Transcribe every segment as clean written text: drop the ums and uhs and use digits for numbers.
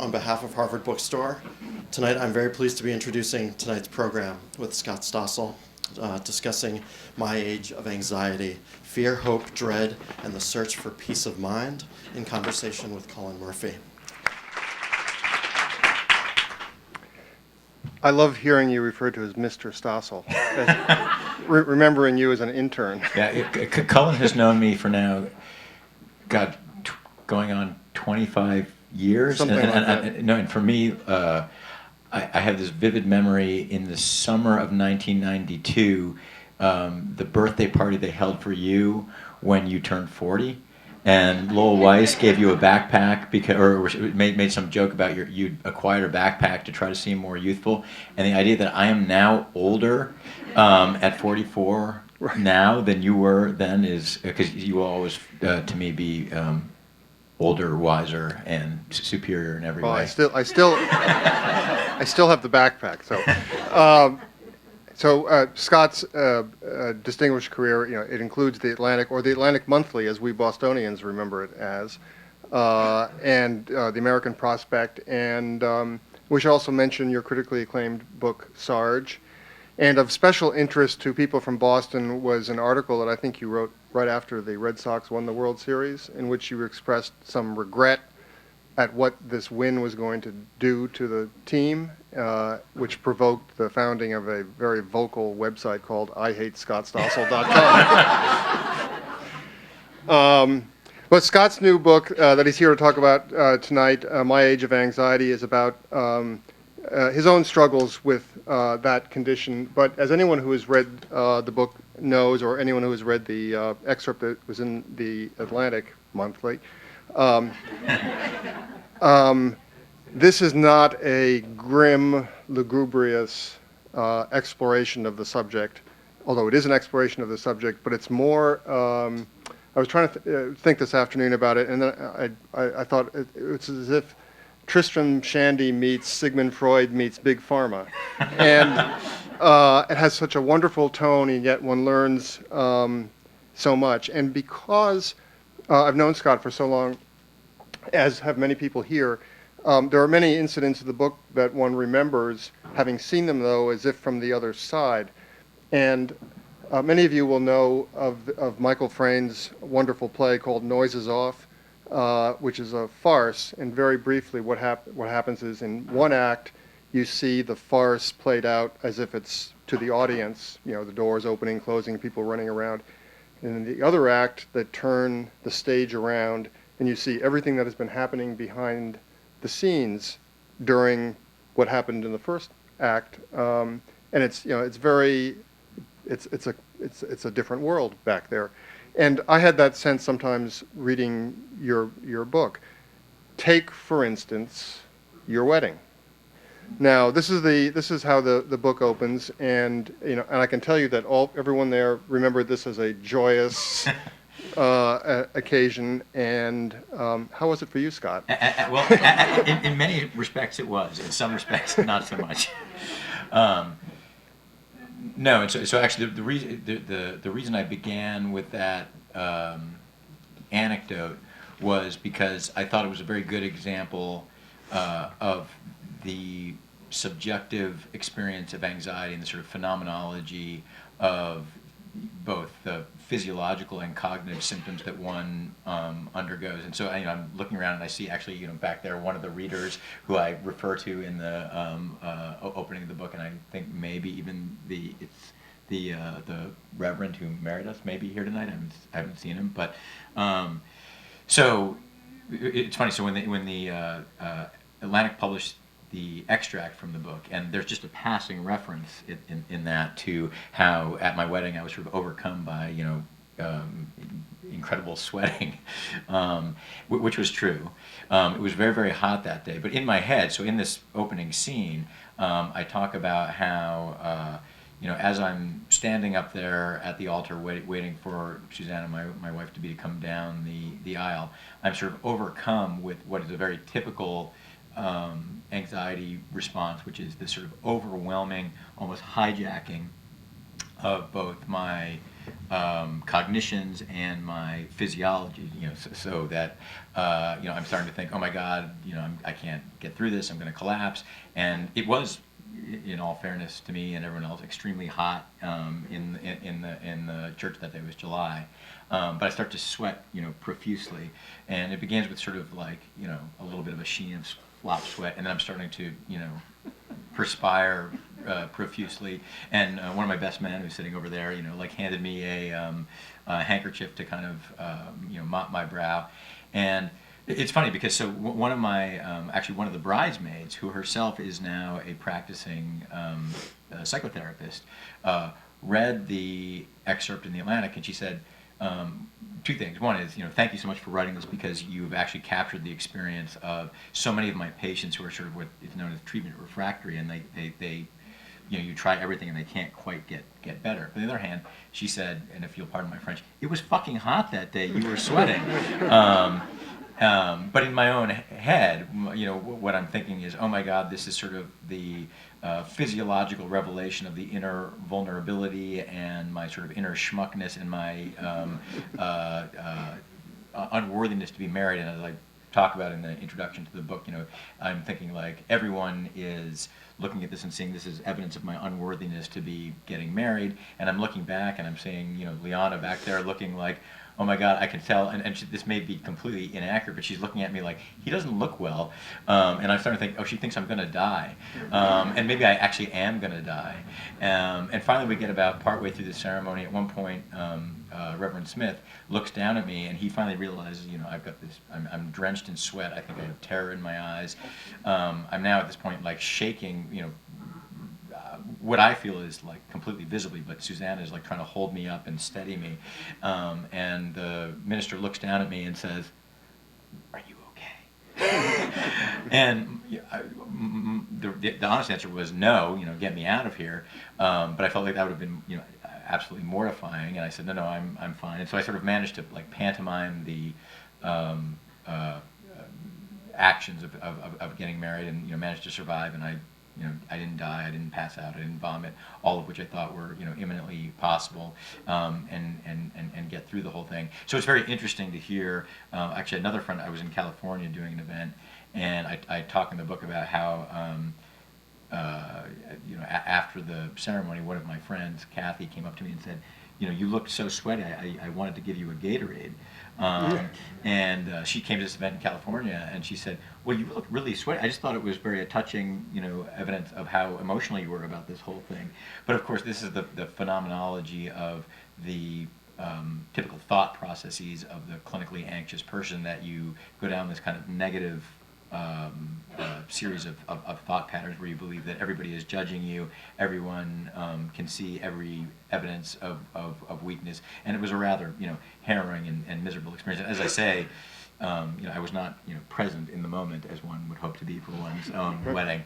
on behalf of Harvard Bookstore. Tonight I'm very pleased to be introducing tonight's program with Scott Stossel, discussing My Age of Anxiety, Fear, Hope, Dread, and the Search for Peace of Mind, in conversation with Cullen Murphy. I love hearing you referred to as Mr. Stossel, remembering you as an intern. Yeah, Cullen has known me for now, going on 25 years. Something like that. And for me, I have this vivid memory in the summer of 1992, the birthday party they held for you when you turned 40. And Lowell Weiss gave you a backpack or made some joke about you'd acquired a backpack to try to seem more youthful. And the idea that I am now older at 44 now than you were then is because you will always, to me, be older, wiser, and superior in every way. I still have the backpack. So Scott's distinguished career, it includes the Atlantic, or the Atlantic Monthly, as we Bostonians remember it as, and the American Prospect, and we should also mention your critically acclaimed book, Sarge. And of special interest to people from Boston was an article that I think you wrote right after the Red Sox won the World Series, in which you expressed some regret at what this win was going to do to the team, which provoked the founding of a very vocal website called IHateScottStossel.com. But Scott's new book that he's here to talk about tonight, My Age of Anxiety, is about his own struggles with that condition. But as anyone who has read the book knows, or anyone who has read the excerpt that was in the Atlantic Monthly, this is not a grim, lugubrious exploration of the subject, although it is an exploration of the subject, but it's more, I was trying to think this afternoon about it, and then I thought it's as if Tristram Shandy meets Sigmund Freud meets Big Pharma. And it has such a wonderful tone, and yet one learns so much. And because I've known Scott for so long, as have many people here, there are many incidents of the book that one remembers, having seen them, though, as if from the other side. And many of you will know of Michael Frayn's wonderful play called Noises Off, which is a farce. And very briefly, what happens is, in one act, you see the farce played out as if it's to the audience, the doors opening, closing, people running around. And in the other act, they turn the stage around, and you see everything that has been happening behind the scenes during what happened in the first act, and it's a different world back there. And I had that sense sometimes reading your book. Take, for instance, your wedding. Now, this is how the book opens, and and I can tell you that everyone there remembered this as a joyous occasion. And how was it for you, Scott? In many respects it was. In some respects, not so much. No, and so actually the reason I began with that anecdote was because I thought it was a very good example of the subjective experience of anxiety and the sort of phenomenology of both the physiological and cognitive symptoms that one undergoes. And so I'm looking around and I see actually back there one of the readers who I refer to in the opening of the book, and I think maybe even the Reverend who married us maybe here tonight. I haven't seen him, but so it's funny. So when the Atlantic published the extract from the book, and there's just a passing reference in that to how at my wedding I was sort of overcome by incredible sweating, which was true. It was very, very hot that day. But in my head, so in this opening scene, I talk about how as I'm standing up there at the altar waiting for Susanna, my wife, to come down the aisle, I'm sort of overcome with what is a very typical anxiety response, which is this sort of overwhelming, almost hijacking of both my cognitions and my physiology, so that I'm starting to think, oh my God, I can't get through this. I'm going to collapse. And it was, in all fairness to me and everyone else, extremely hot in the church that day. It was July, but I start to sweat, profusely, and it begins with sort of like a little bit of a sheen of flop sweat, and then I'm starting to perspire profusely. And one of my best men, who's sitting over there, handed me a handkerchief to kind of mop my brow. And it's funny because one of my actually one of the bridesmaids, who herself is now a practicing psychotherapist, read the excerpt in the Atlantic, and she said two things. One is, thank you so much for writing this, because you've actually captured the experience of so many of my patients who are sort of what is known as treatment refractory, and they you try everything and they can't quite get better. On the other hand, she said, and if you'll pardon my French, it was fucking hot that day. You were sweating. But in my own head, what I'm thinking is, oh my God, this is sort of the physiological revelation of the inner vulnerability and my sort of inner schmuckness and my unworthiness to be married. And as I talk about in the introduction to the book, I'm thinking like everyone is looking at this and seeing this as evidence of my unworthiness to be getting married. And I'm looking back and I'm seeing, Liana back there looking like, oh my God, I can tell, and this may be completely inaccurate, but she's looking at me like, he doesn't look well, and I'm starting to think, oh, she thinks I'm going to die, and maybe I actually am going to die. And finally we get about partway through the ceremony. At one point, Reverend Smith looks down at me, and he finally realizes, I've got this, I'm drenched in sweat, I think I have terror in my eyes. I'm now at this point like shaking, what I feel is like completely visibly, but Suzanne is like trying to hold me up and steady me. And the minister looks down at me and says, "Are you okay?" And the honest answer was no, get me out of here. But I felt like that would have been, absolutely mortifying. And I said, no, I'm fine. And so I sort of managed to like pantomime the actions of getting married, and managed to survive. And I didn't die, I didn't pass out, I didn't vomit, all of which I thought were, imminently possible, and get through the whole thing. So it's very interesting to hear. Actually, another friend, I was in California doing an event, and I talk in the book about how, after the ceremony, one of my friends, Kathy, came up to me and said, you looked so sweaty, I wanted to give you a Gatorade. And she came to this event in California, and she said, well, you look really sweaty. I just thought it was very touching, evidence of how emotional you were about this whole thing. But of course, this is the phenomenology of the typical thought processes of the clinically anxious person, that you go down this kind of negative series of thought patterns where you believe that everybody is judging you, everyone can see every evidence of weakness, and it was a rather harrowing and miserable experience. As I say, I was not present in the moment as one would hope to be for one's own wedding.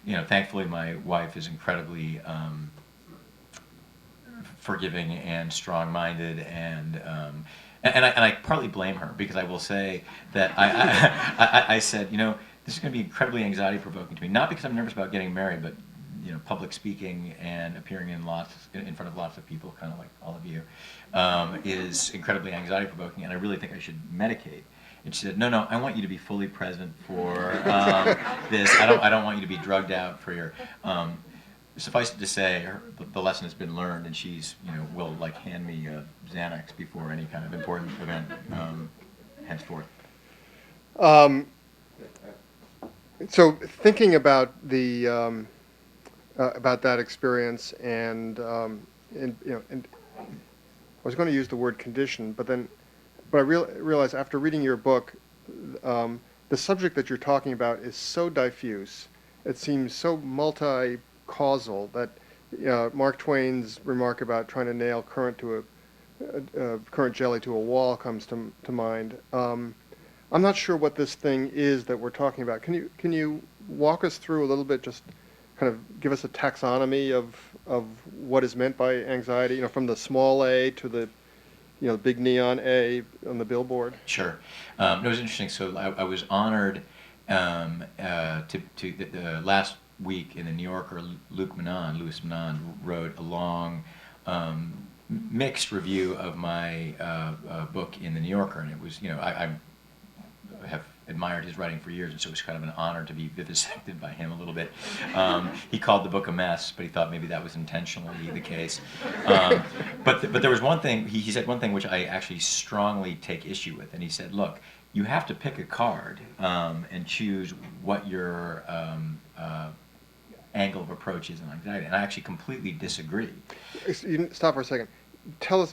Thankfully my wife is incredibly forgiving and strong-minded, and I partly blame her, because I will say that I said, this is going to be incredibly anxiety-provoking to me, not because I'm nervous about getting married, but public speaking and appearing in front of lots of people, kind of like all of you, is incredibly anxiety-provoking, and I really think I should medicate. And she said, no, I want you to be fully present for this. I don't want you to be drugged out for your. Suffice it to say, the lesson has been learned, and she's, will like hand me Xanax before any kind of important event henceforth. So thinking about the about that experience, and and I was going to use the word condition, but I realized after reading your book, the subject that you're talking about is so diffuse. It seems so multi-causal that Mark Twain's remark about trying to nail current jelly to a wall comes to mind. I'm not sure what this thing is that we're talking about. Can you walk us through a little bit, just kind of give us a taxonomy of what is meant by anxiety, from the small a to the big neon A on the billboard? Sure. It was interesting. So I was honored to last week in the New Yorker, Louis Manon wrote a long mixed review of my book in the New Yorker, and it was, I have admired his writing for years, and so it was kind of an honor to be vivisected by him a little bit. He called the book a mess, but he thought maybe that was intentionally the case. But there was one thing, he said one thing which I actually strongly take issue with, and he said, look, you have to pick a card and choose what your angle of approach is in anxiety, and I actually completely disagree. Stop for a second.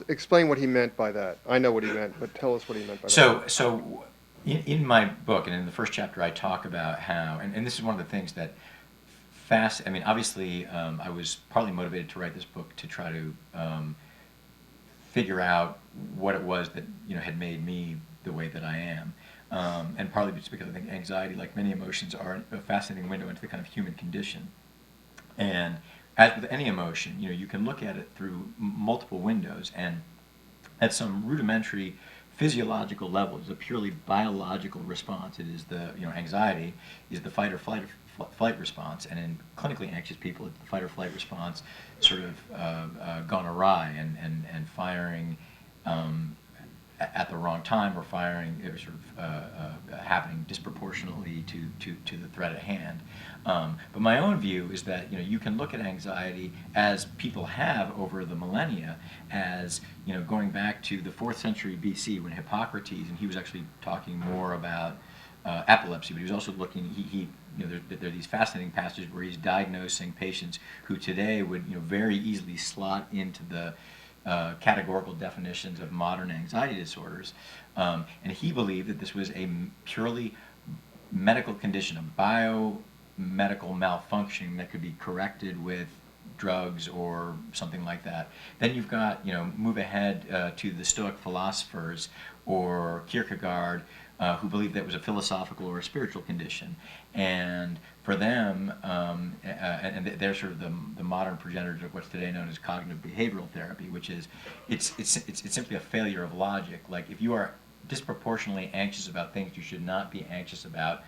Explain what he meant by that. I know what he meant, but tell us what he meant by that. So in my book, and in the first chapter, I talk about how, and this is one of the things that I mean, obviously, I was partly motivated to write this book to try to figure out what it was that had made me the way that I am, and partly just because I think anxiety, like many emotions, are a fascinating window into the kind of human condition. And as with any emotion, you can look at it through multiple windows, and at some rudimentary physiological level, it's a purely biological response. It is the anxiety is the fight or flight response, and in clinically anxious people, it's the fight or flight response sort of gone awry and firing at the wrong time, or firing sort of happening disproportionately to the threat at hand. But my own view is that you can look at anxiety, as people have over the millennia, as going back to the 4th century BC when Hippocrates, and he was actually talking more about epilepsy, but he was also looking. There are these fascinating passages where he's diagnosing patients who today would very easily slot into the categorical definitions of modern anxiety disorders, and he believed that this was a purely medical condition, a biomedical malfunction that could be corrected with drugs or something like that. Then you've got, move ahead to the Stoic philosophers or Kierkegaard, who believed that it was a philosophical or a spiritual condition. And for them, and they're sort of the modern progenitors of what's today known as cognitive behavioral therapy, which is, it's simply a failure of logic. Like, if you are disproportionately anxious about things you should not be anxious about,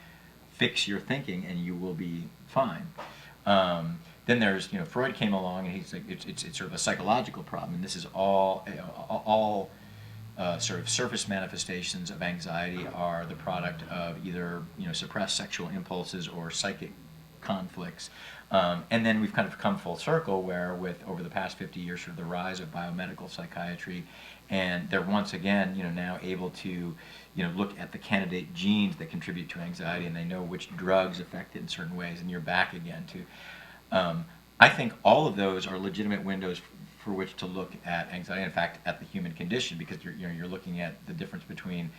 fix your thinking and you will be fine. Then there's, Freud came along, and he's like, it's sort of a psychological problem, and this is all sort of surface manifestations of anxiety are the product of either suppressed sexual impulses or psychic conflicts. And then we've kind of come full circle where, with over the past 50 years, sort of the rise of biomedical psychiatry, and they're once again now able to look at the candidate genes that contribute to anxiety, and they know which drugs affect it in certain ways, and you're back again to I think all of those are legitimate windows for which to look at anxiety. In fact, at the human condition, because you're looking at the difference between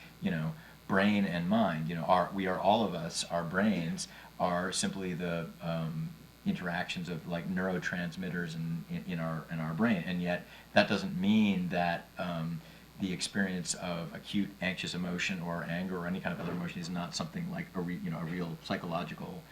brain and mind. All of us, our brains are simply the interactions of like neurotransmitters in our brain, and yet that doesn't mean that the experience of acute anxious emotion or anger or any kind of other emotion is not something like a real psychological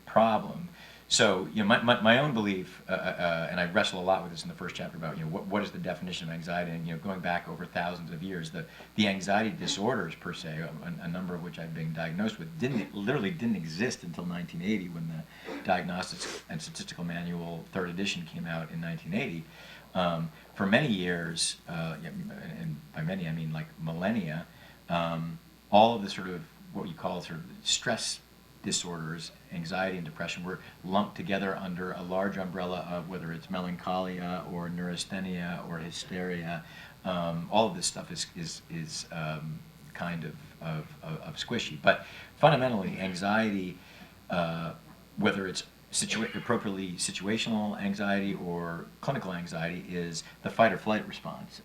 problem. So my own belief, and I wrestle a lot with this in the first chapter about what is the definition of anxiety, and going back over thousands of years, the anxiety disorders per se, a number of which I've been diagnosed with, literally didn't exist until 1980, when the Diagnostic and Statistical Manual 3rd edition came out in 1980. For many years, and by many I mean like millennia, all of the sort of what you call sort of stress disorders, anxiety and depression, were lumped together under a large umbrella of whether it's melancholia or neurasthenia or hysteria. All of this stuff is kind of squishy. But fundamentally, anxiety, whether it's appropriately situational anxiety or clinical anxiety, is the fight or flight response.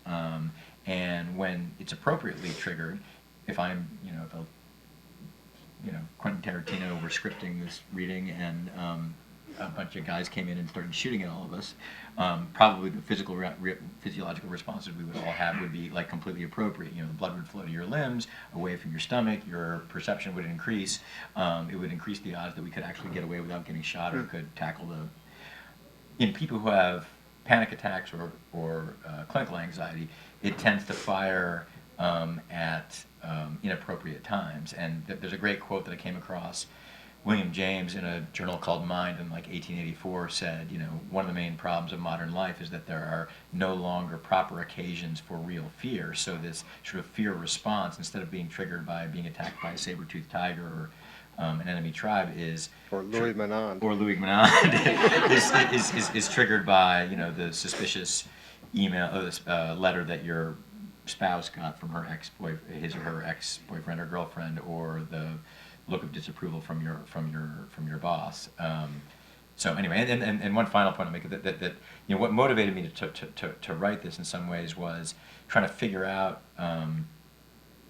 And when it's appropriately triggered, if I'm, Quentin Tarantino were scripting this reading, and a bunch of guys came in and started shooting at all of us, probably the physiological responses we would all have would be like completely appropriate. The blood would flow to your limbs, away from your stomach, your perception would increase. It would increase the odds that we could actually get away without getting shot, or could tackle in people who have panic attacks or clinical anxiety, it tends to fire at inappropriate times. And there's a great quote that I came across William James, in a journal called Mind in like 1884, said, one of the main problems of modern life is that there are no longer proper occasions for real fear. So this sort of fear response, instead of being triggered by being attacked by a saber-toothed tiger or an enemy tribe, is Or Louis Menand. is triggered by the suspicious email, letter that your spouse got from his or her ex-boyfriend or girlfriend, or the look of disapproval from your boss. So anyway, and one final point I'll make, that what motivated me to write this in some ways was trying to figure out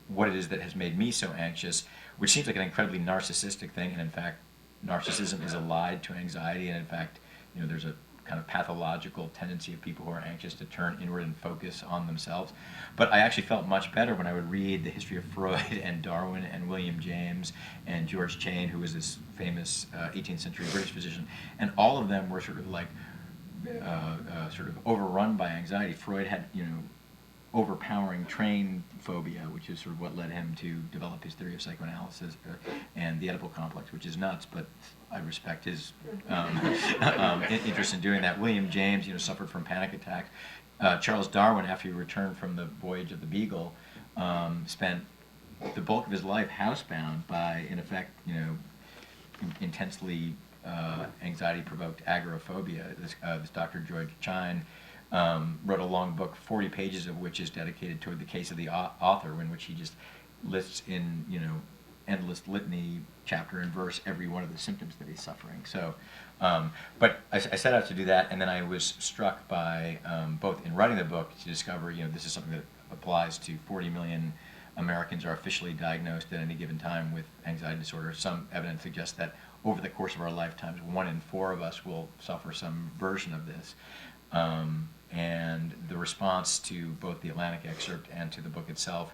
what it is that has made me so anxious, which seems like an incredibly narcissistic thing, and in fact, narcissism is allied to anxiety, and in fact, there's a kind of pathological tendency of people who are anxious to turn inward and focus on themselves. But I actually felt much better when I would read the history of Freud and Darwin and William James and George Chain, who was this famous 18th century British physician, and all of them were sort of like sort of overrun by anxiety. Freud had overpowering train phobia, which is sort of what led him to develop his theory of psychoanalysis, and the Oedipal complex, which is nuts, but I respect his interest in doing that. William James, suffered from panic attacks. Charles Darwin, after he returned from the voyage of the Beagle, spent the bulk of his life housebound by, in effect, intensely anxiety-provoked agoraphobia. This Dr. George Chine wrote a long book, 40 pages of which is dedicated toward the case of the author, in which he just lists in endless litany, chapter and verse, every one of the symptoms that he's suffering. So, but I set out to do that, and then I was struck by both in writing the book to discover this is something that applies to 40 million Americans are officially diagnosed at any given time with anxiety disorder. Some evidence suggests that over the course of our lifetimes, 1 in 4 of us will suffer some version of this. And the response to both the Atlantic excerpt and to the book itself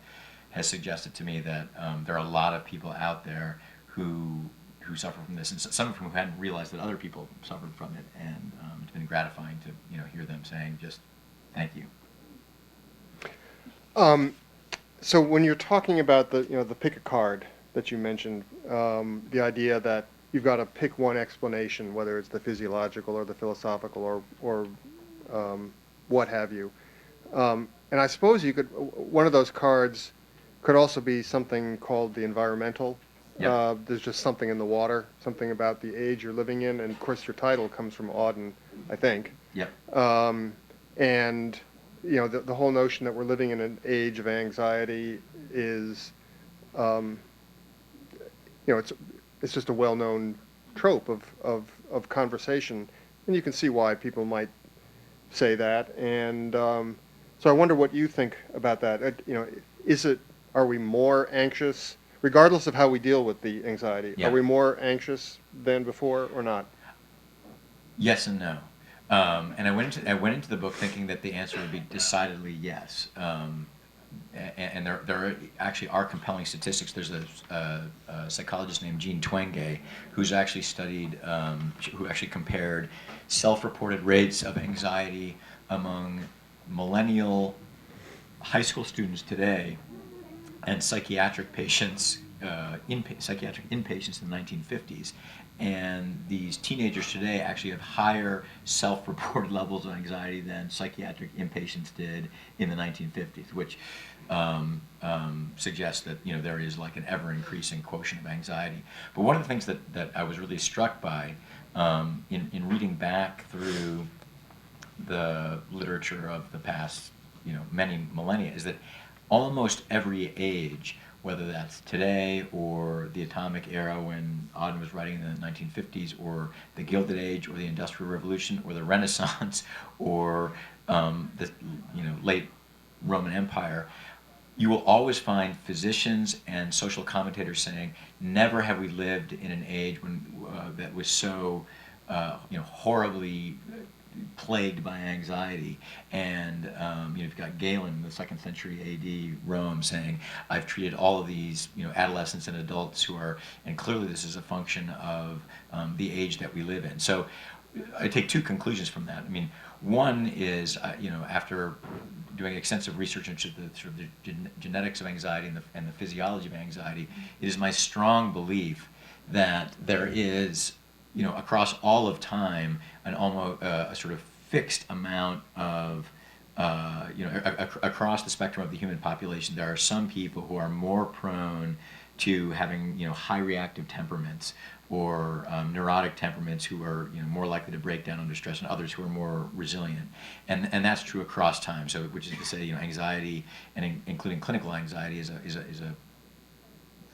has suggested to me that there are a lot of people out there who suffer from this, and some of whom hadn't realized that other people suffered from it, and it's been gratifying to hear them saying just thank you. So when you're talking about the pick a card that you mentioned, the idea that you've got to pick one explanation, whether it's the physiological or the philosophical or what have you. And I suppose one of those cards could also be something called the environmental. Yep. There's just something in the water, something about the age you're living in, and of course your title comes from Auden, I think. Yep. And the whole notion that we're living in an age of anxiety is, it's just a well-known trope of conversation, and you can see why people might say that. And so I wonder what you think about that. Are we more anxious, regardless of how we deal with the anxiety? Yeah. Are we more anxious than before or not? Yes and no. And I went into the book thinking that the answer would be decidedly yes. And there actually are compelling statistics. There's a psychologist named Jean Twenge who's actually studied, who actually compared self-reported rates of anxiety among millennial high school students today and psychiatric patients, psychiatric inpatients in the 1950s. And these teenagers today actually have higher self-reported levels of anxiety than psychiatric inpatients did in the 1950s, which suggests that there is like an ever-increasing quotient of anxiety. But one of the things that I was really struck by in reading back through the literature of the past many millennia is that almost every age, whether that's today or the atomic era when Auden was writing in the 1950s, or the Gilded Age, or the Industrial Revolution, or the Renaissance, or the late Roman Empire, you will always find physicians and social commentators saying, never have we lived in an age when that was so horribly plagued by anxiety. And you've got Galen in the 2nd century A.D. Rome saying, I've treated all of these adolescents and adults who are, and clearly this is a function of the age that we live in. So I take 2 conclusions from that. I mean, one is, after doing extensive research into the genetics of anxiety and the physiology of anxiety, it is my strong belief that there is, across all of time, an almost a sort of fixed amount of, across the spectrum of the human population, there are some people who are more prone to having, high reactive temperaments, or neurotic temperaments who are, more likely to break down under stress, and others who are more resilient, and that's true across time. So, which is to say, anxiety, and including clinical anxiety, is a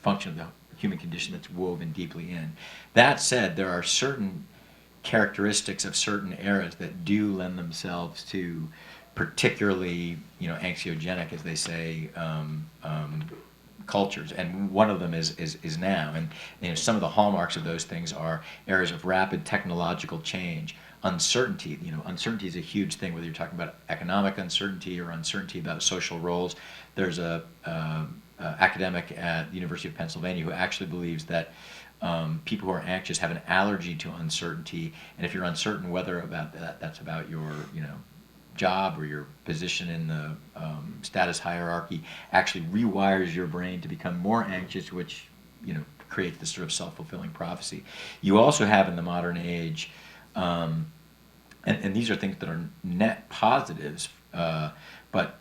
function of the human condition that's woven deeply in. That said, there are certain characteristics of certain eras that do lend themselves to particularly, anxiogenic, as they say, cultures, and one of them is now. And some of the hallmarks of those things are eras of rapid technological change, uncertainty. Uncertainty is a huge thing, whether you're talking about economic uncertainty or uncertainty about social roles. There's a academic at the University of Pennsylvania who actually believes that people who are anxious have an allergy to uncertainty, and if you're uncertain whether about that's about your job or your position in the status hierarchy, actually rewires your brain to become more anxious, which creates this sort of self-fulfilling prophecy. You also have in the modern age, and these are things that are net positives, but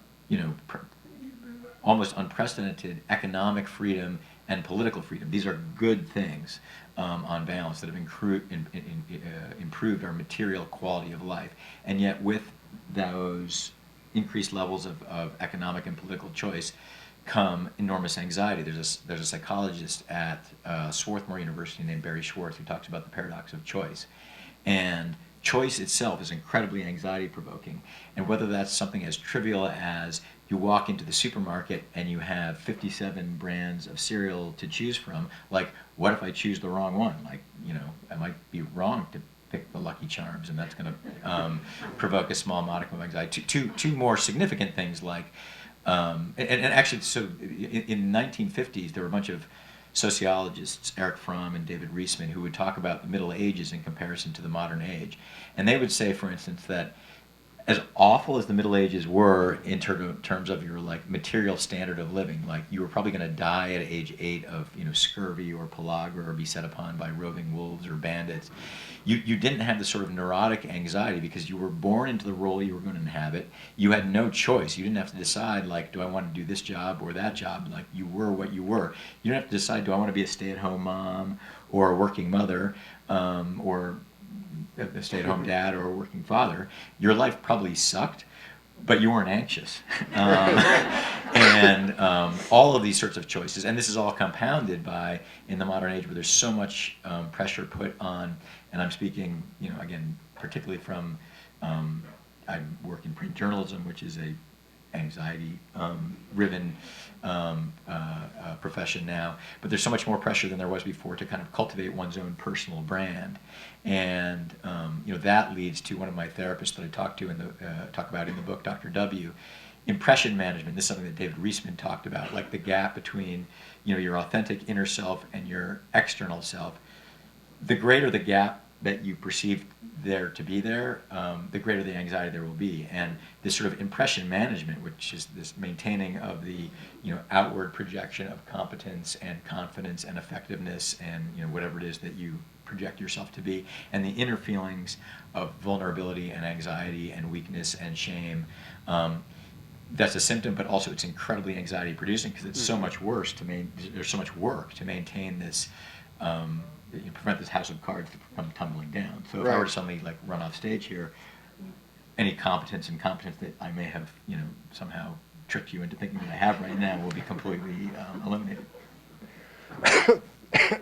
almost unprecedented economic freedom and political freedom. These are good things on balance that have improved our material quality of life. And yet with those increased levels of economic and political choice come enormous anxiety. There's a psychologist at Swarthmore University named Barry Schwartz who talks about the paradox of choice. And choice itself is incredibly anxiety provoking. And whether that's something as trivial as you walk into the supermarket and you have 57 brands of cereal to choose from, like, what if I choose the wrong one? Like, I might be wrong to pick the Lucky Charms, and that's going to provoke a small modicum of anxiety. Two more significant things, like, and actually, so in the 1950s, there were a bunch of sociologists, Eric Fromm and David Reisman, who would talk about the Middle Ages in comparison to the modern age. And they would say, for instance, that as awful as the Middle Ages were in terms of your material standard of living, like you were probably going to die at age 8 of scurvy or pellagra or be set upon by roving wolves or bandits. You didn't have the sort of neurotic anxiety because you were born into the role you were going to inhabit. You had no choice. You didn't have to decide, like, do I want to do this job or that job? Like, you were what you were. You didn't have to decide, do I want to be a stay-at-home mom or a working mother, or a stay-at-home dad or a working father. Your life probably sucked, but you weren't anxious. And all of these sorts of choices, and this is all compounded by, in the modern age where there's so much pressure put on, and I'm speaking, again, particularly from, I work in print journalism, which is a anxiety-riven profession now, but there's so much more pressure than there was before to kind of cultivate one's own personal brand, and that leads to one of my therapists that I talk about in the book, Dr. W. Impression management. This is something that David Reisman talked about, like the gap between your authentic inner self and your external self. The greater the gap that you perceive there to be there, the greater the anxiety there will be. And this sort of impression management, which is this maintaining of the outward projection of competence and confidence and effectiveness and whatever it is that you project yourself to be, and the inner feelings of vulnerability and anxiety and weakness and shame, that's a symptom, but also it's incredibly anxiety producing because it's so much worse there's so much work to maintain this, prevent this house of cards from tumbling down. So if I were to suddenly run off stage here, any competence and competence that I may have somehow tricked you into thinking that I have right now will be completely eliminated.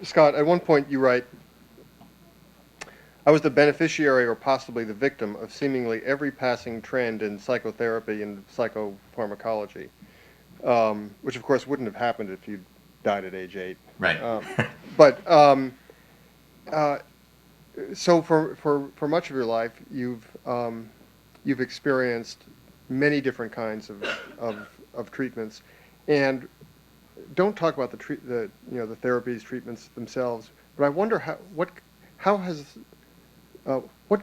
Scott, at one point you write, I was the beneficiary or possibly the victim of seemingly every passing trend in psychotherapy and psychopharmacology, which of course wouldn't have happened if you died at age 8. Right. So for much of your life, you've experienced many different kinds of treatments, and don't talk about the therapies, treatments themselves. But I wonder what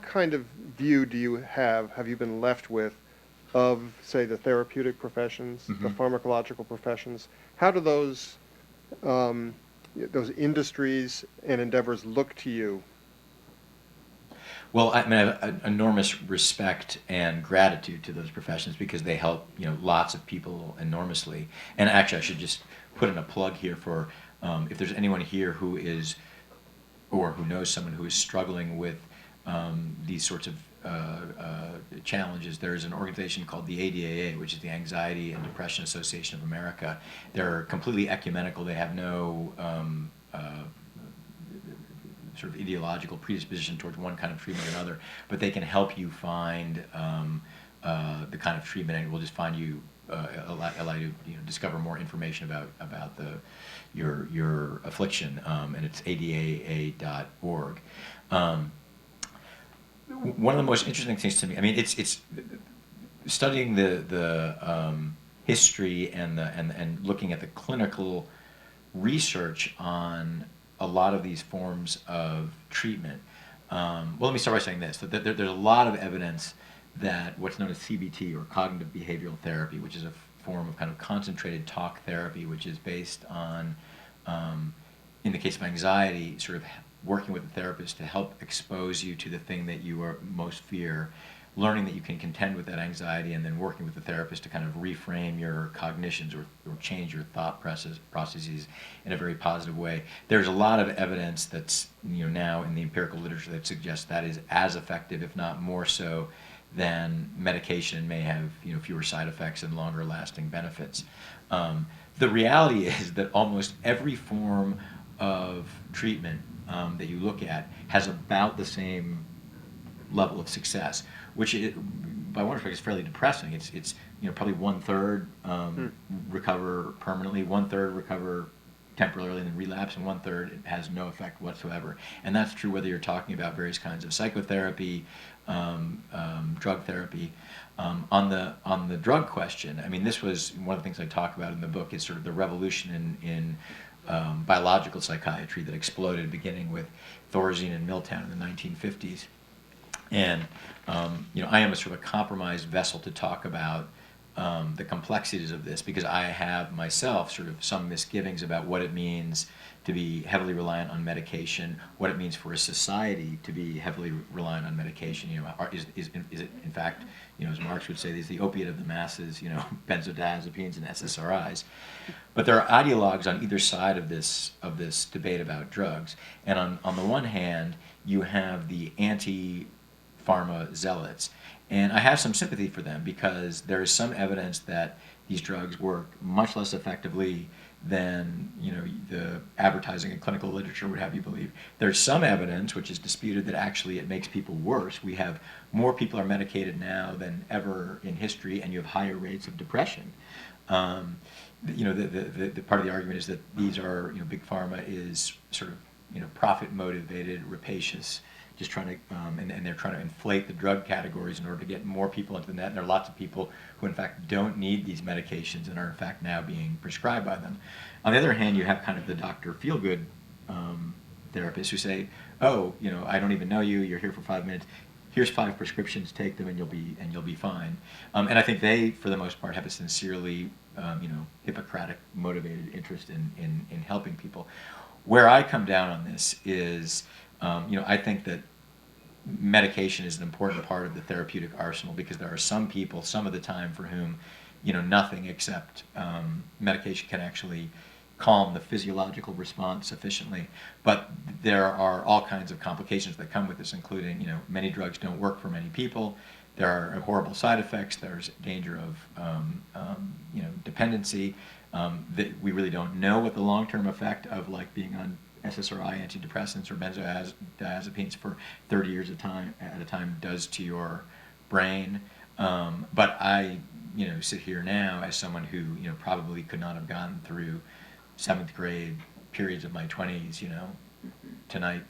kind of view do you have you been left with of, say, the therapeutic professions, the pharmacological professions? How do those those industries and endeavors look to you? Well, I have enormous respect and gratitude to those professions because they help, lots of people enormously. And actually, I should just put in a plug here for if there's anyone here who is, or who knows someone who is struggling with these sorts of challenges. There's an organization called the ADAA, which is the Anxiety and Depression Association of America. They're completely ecumenical. They have no sort of ideological predisposition towards one kind of treatment or another, but they can help you find the kind of treatment, and will just find you allow you to discover more information about your affliction, and it's adaa.org. One of the most interesting things to me, I mean, it's studying the history and looking at the clinical research on a lot of these forms of treatment. Well, let me start by saying this: that there's a lot of evidence that what's known as CBT, or cognitive behavioral therapy, which is a form of kind of concentrated talk therapy, which is based on, in the case of anxiety, sort of working with a therapist to help expose you to the thing that you are most fear, learning that you can contend with that anxiety, and then working with the therapist to kind of reframe your cognitions or change your thought processes in a very positive way. There's a lot of evidence that's now in the empirical literature that suggests that is as effective, if not more so, than medication, and may have fewer side effects and longer lasting benefits. The reality is that almost every form of treatment that you look at has about the same level of success, which by one respect is fairly depressing. It's probably 1/3 recover permanently, 1/3 recover temporarily and then relapse, and 1/3 it has no effect whatsoever. And that's true whether you're talking about various kinds of psychotherapy, drug therapy. On the drug question, I mean, this was one of the things I talk about in the book, is sort of the revolution in biological psychiatry that exploded beginning with Thorazine and Milltown in the 1950s. And I am a sort of a compromised vessel to talk about the complexities of this, because I have myself sort of some misgivings about what it means to be heavily reliant on medication, what it means for a society to be heavily reliant on medication. Is it in fact, as Marx would say, is the opiate of the masses, benzodiazepines and SSRIs. But there are ideologues on either side of this debate about drugs. And on the one hand, you have the anti-pharma zealots. And I have some sympathy for them, because there is some evidence that these drugs work much less effectively than the advertising and clinical literature would have you believe. There's some evidence, which is disputed, that actually it makes people worse. We have more people are medicated now than ever in history, and you have higher rates of depression. The part of the argument is that these are, big pharma is sort of, profit motivated, rapacious, just trying to, and they're trying to inflate the drug categories in order to get more people into the net. And there are lots of people who, in fact, don't need these medications and are, in fact, now being prescribed by them. On the other hand, you have kind of the Dr. Feelgood therapists who say, oh, I don't even know you. You're here for 5 minutes. Here's 5 prescriptions. Take them, and you'll be fine. And I think they, for the most part, have a sincerely, Hippocratic motivated interest in helping people. Where I come down on this is, I think that medication is an important part of the therapeutic arsenal, because there are some people, some of the time, for whom, nothing except medication can actually calm the physiological response sufficiently. But there are all kinds of complications that come with this, including, many drugs don't work for many people. There are horrible side effects. There's danger of, dependency. That we really don't know what the long-term effect of being on SSRI, antidepressants, or benzodiazepines for 30 years at a time does to your brain. But I, sit here now as someone who, probably could not have gone through 7th grade periods of my 20s, tonight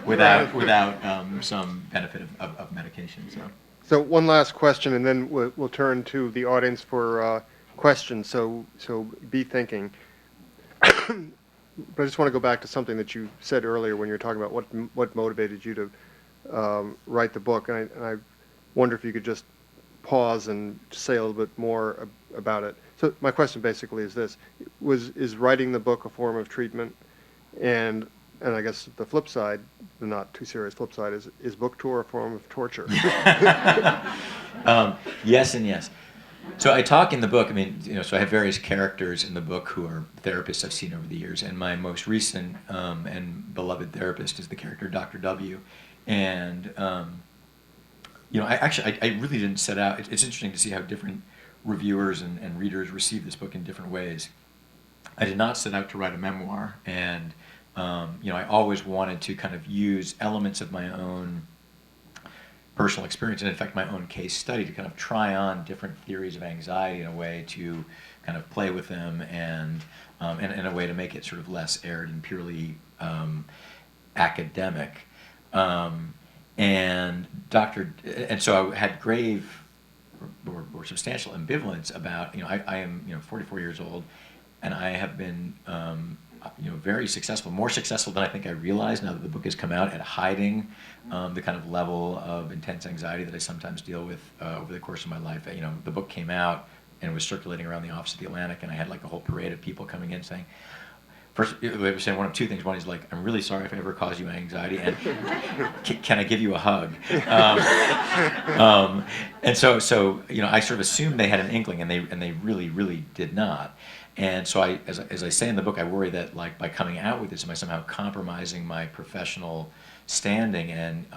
without some benefit of medication. So one last question, and then we'll turn to the audience for questions. So be thinking. But I just want to go back to something that you said earlier when you were talking about what motivated you to write the book, and I wonder if you could just pause and say a little bit more about it. So my question basically is this: is writing the book a form of treatment? And I guess the flip side, the not too serious flip side, is book tour a form of torture? Yes and yes. So I talk in the book, I mean, so I have various characters in the book who are therapists I've seen over the years, and my most recent and beloved therapist is the character Dr. W. And, I really didn't set out, it's interesting to see how different reviewers and readers receive this book in different ways. I did not set out to write a memoir, and, I always wanted to kind of use elements of my own personal experience and in fact my own case study to kind of try on different theories of anxiety in a way to kind of play with them and in a way to make it sort of less arid and purely academic. And so I had grave or substantial ambivalence about, I am 44 years old, and I have been very successful, more successful than I think I realized now that the book has come out, at hiding the kind of level of intense anxiety that I sometimes deal with over the course of my life. The book came out and it was circulating around the office of the Atlantic, and I had like a whole parade of people coming in saying, first, they were saying one of two things. One is like, I'm really sorry if I ever caused you anxiety, and can I give you a hug? And so I sort of assumed they had an inkling, and they really, really did not. And so as I say in the book, I worry that like by coming out with this, am I somehow compromising my professional standing? And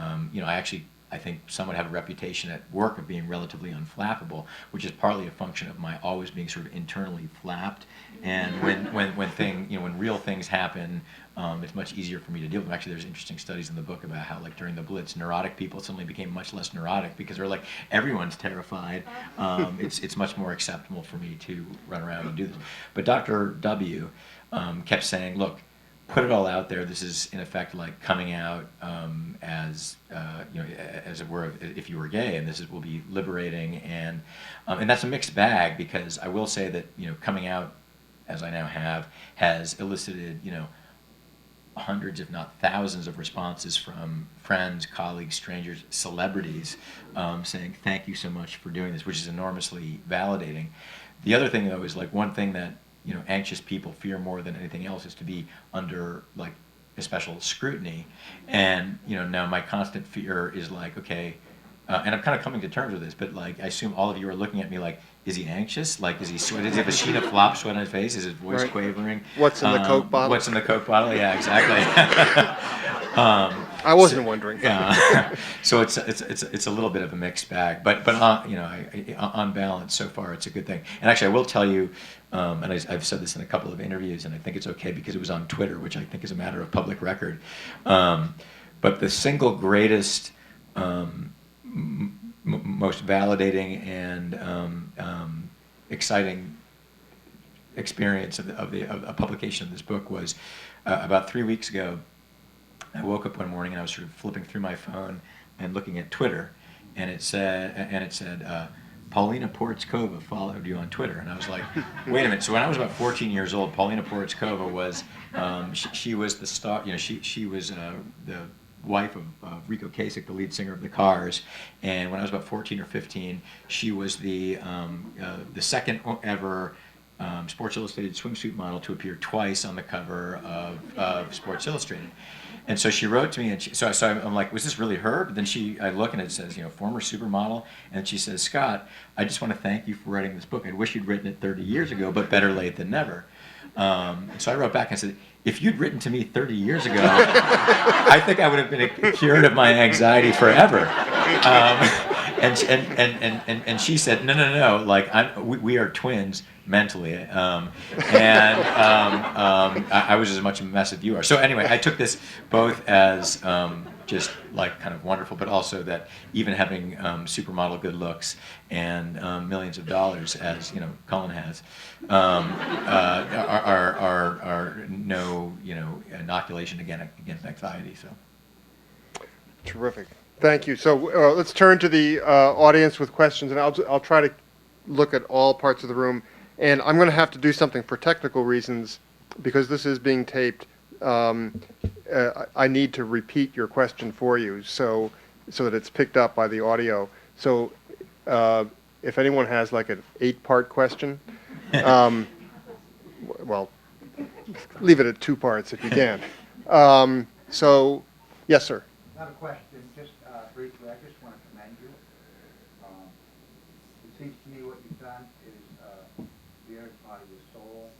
I think some would have a reputation at work of being relatively unflappable, which is partly a function of my always being sort of internally flapped. And when real things happen, it's much easier for me to deal with them. Actually, there's interesting studies in the book about how, like, during the Blitz, neurotic people suddenly became much less neurotic because they're like, everyone's terrified. It's much more acceptable for me to run around and do this. But Dr. W kept saying, look, put it all out there. This is in effect like coming out as it were, if you were gay, and will be liberating, and that's a mixed bag, because I will say that coming out as I now have has elicited hundreds, if not thousands, of responses from friends, colleagues, strangers, celebrities, saying thank you so much for doing this, which is enormously validating. The other thing, though, is like one thing that anxious people fear more than anything else is to be under like a special scrutiny. And now my constant fear is like, okay, and I'm kind of coming to terms with this, but like I assume all of you are looking at me like, is he anxious? Like, is he sweat? Does he have a sheet of flop sweat on his face? Is his voice Right. quavering? What's in the Coke bottle? What's in the Coke bottle? Yeah, exactly. I wasn't wondering. Yeah. So it's a little bit of a mixed bag, but on balance, so far it's a good thing. And actually, I will tell you, and I've said this in a couple of interviews, and I think it's okay because it was on Twitter, which I think is a matter of public record. But the single greatest, most validating and exciting experience of a publication of this book was about 3 weeks ago. I woke up one morning and I was sort of flipping through my phone and looking at Twitter, and it said Paulina Porizkova followed you on Twitter, and I was like, wait a minute. So when I was about 14 years old, Paulina Porizkova was she was the star. She was the wife of Rico Kasich, the lead singer of the Cars, and when I was about 14 or 15, she was the second ever Sports Illustrated swimsuit model to appear twice on the cover of Sports Illustrated. And so she wrote to me, and so I'm like, was this really her? But then I look and it says, former supermodel, and she says, Scott, I just want to thank you for writing this book. I wish you'd written it 30 years ago, but better late than never. So I wrote back and said, if you'd written to me 30 years ago, I think I would have been cured of my anxiety forever. And she said, no, like we are twins mentally, and I was as much a mess as you are. So anyway, I took this both as just like kind of wonderful, but also that even having supermodel good looks and millions of dollars, as Cullen has, are no inoculation against anxiety. So Terrific. Thank you. So let's turn to the audience with questions, and I'll try to look at all parts of the room. And I'm going to have to do something for technical reasons, because this is being taped. I need to repeat your question for you so that it's picked up by the audio. So if anyone has like an 8-part question, well, leave it at 2 parts if you can. So, yes, sir. Not a question, just briefly, I just want to commend you. It seems to me what you've done is veered out of your soul,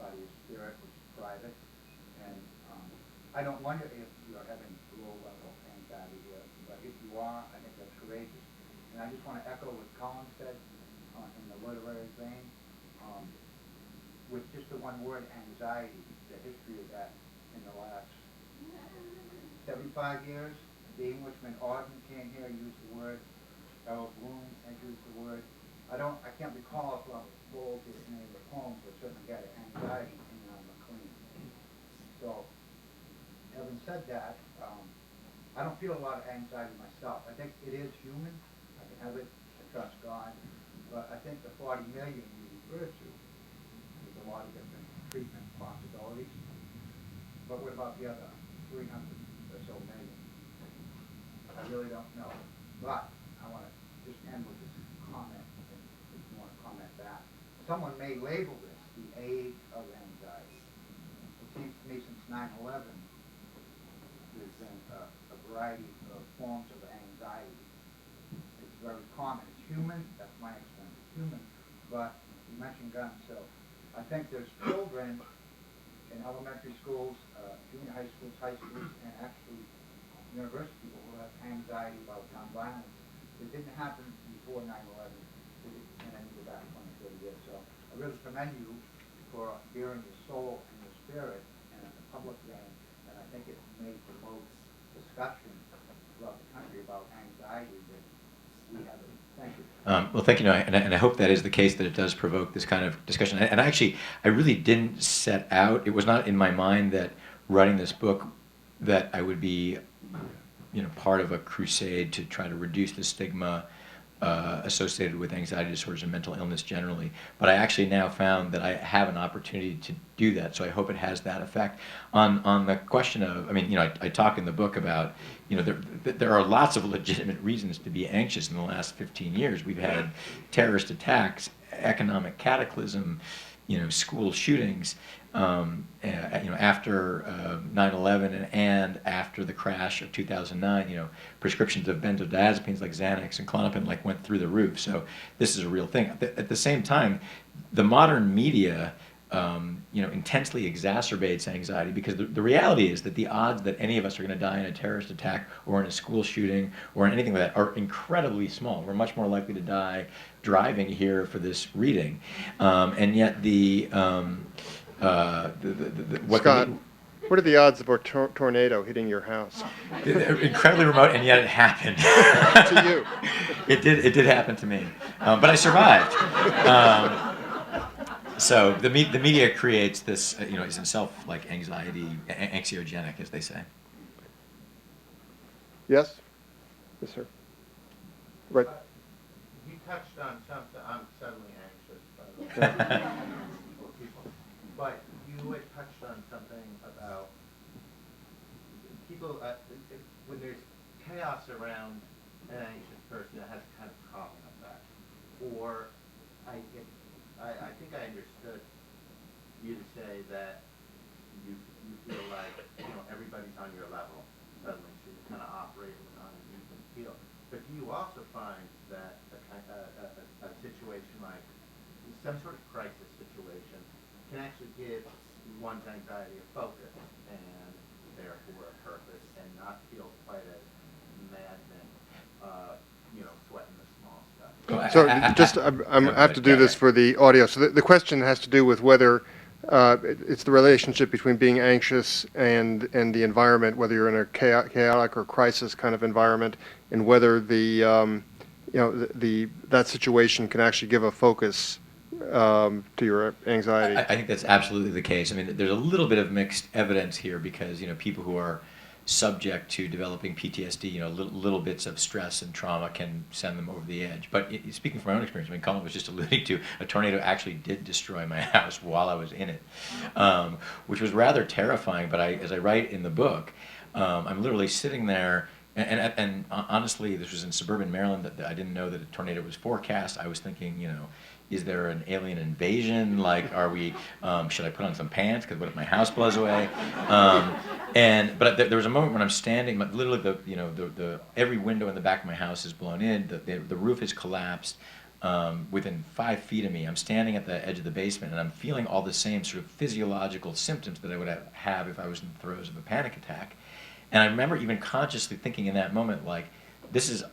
out of your spirit, which is private. And I don't wonder if you're having low-level anxiety here, but if you are, I think that's courageous. And I just want to echo what Cullen said in the literary vein. With just the one word, anxiety, the history of that in the last 75 years, the Englishman Auden came here, used the word, L. Bloom has used the word. I can't recall if Bowles is any of the poems, but certainly got anxiety in McLean. So, having said that, I don't feel a lot of anxiety myself. I think it is human. I can have it. I trust God. But I think the 40 million you refer to, there's a lot of different treatment possibilities. But what about the other 300 or so million? I really don't know. But I want to just end with this comment, if you want to comment back. Someone may label this the age of anxiety. It seems to me since 9/11, there's been a variety of forms of anxiety. It's very common. It's human. That's my experience. It's human. But you mentioned guns, so I think there's children in elementary schools, junior high schools, and actually university people who have anxiety about gun violence. It didn't happen before 9/11. It didn't, and then go back 20, 30 years. So I really commend you for bearing your soul and your spirit in a public vein, and I think it may promote discussion throughout the country about anxiety that we have. Thank you. Well, thank you, and I hope that is the case, that it does provoke this kind of discussion. And actually, I really didn't set out, it was not in my mind that writing this book that I would be, part of a crusade to try to reduce the stigma associated with anxiety disorders and mental illness generally. But I actually now found that I have an opportunity to do that, so I hope it has that effect. On the question of, I talk in the book about, there are lots of legitimate reasons to be anxious in the last 15 years. We've had terrorist attacks, economic cataclysm, school shootings. After 9/11 and after the crash of 2009, prescriptions of benzodiazepines like Xanax and Klonopin went through the roof. So this is a real thing. At the same time, the modern media, intensely exacerbates anxiety, because the reality is that the odds that any of us are going to die in a terrorist attack or in a school shooting or in anything like that are incredibly small. We're much more likely to die driving here for this reading, and yet Scott, what are the odds of a tornado hitting your house? They're incredibly remote, and yet it happened. To you. It did happen to me, but I survived. So the media creates this, is itself like anxiety, anxiogenic, as they say. Yes? Yes, sir. Right. You touched on something. I'm suddenly anxious, by the way. For people. But you had touched on something about people, when there's chaos around an anxious person, it has a kind of calming effect. Or I think I understood you to say that you feel like everybody's on your level suddenly, so you're kind of operating on an even field. But do you also find that a situation like some sort of crisis situation can actually give one's anxiety a focus and therefore a purpose, and not feel quite as maddening, sweating the small stuff? So I have to do this for the audio. So the question has to do with whether it's the relationship between being anxious and the environment, whether you're in a chaotic or crisis kind of environment, and whether that situation can actually give a focus to your anxiety. I think that's absolutely the case. There's a little bit of mixed evidence here, because people who are subject to developing PTSD, little bits of stress and trauma can send them over the edge. But speaking from my own experience, Colin was just alluding to, a tornado actually did destroy my house while I was in it, which was rather terrifying. But as I write in the book, I'm literally sitting there, and honestly, this was in suburban Maryland. That I didn't know that a tornado was forecast. I was thinking, is there an alien invasion? Like, are we, should I put on some pants? Because what if my house blows away? But there was a moment when I'm standing, literally the every window in the back of my house is blown in, the roof is collapsed. Within 5 feet of me, I'm standing at the edge of the basement, and I'm feeling all the same sort of physiological symptoms that I would have if I was in the throes of a panic attack. And I remember even consciously thinking in that moment, like, this is,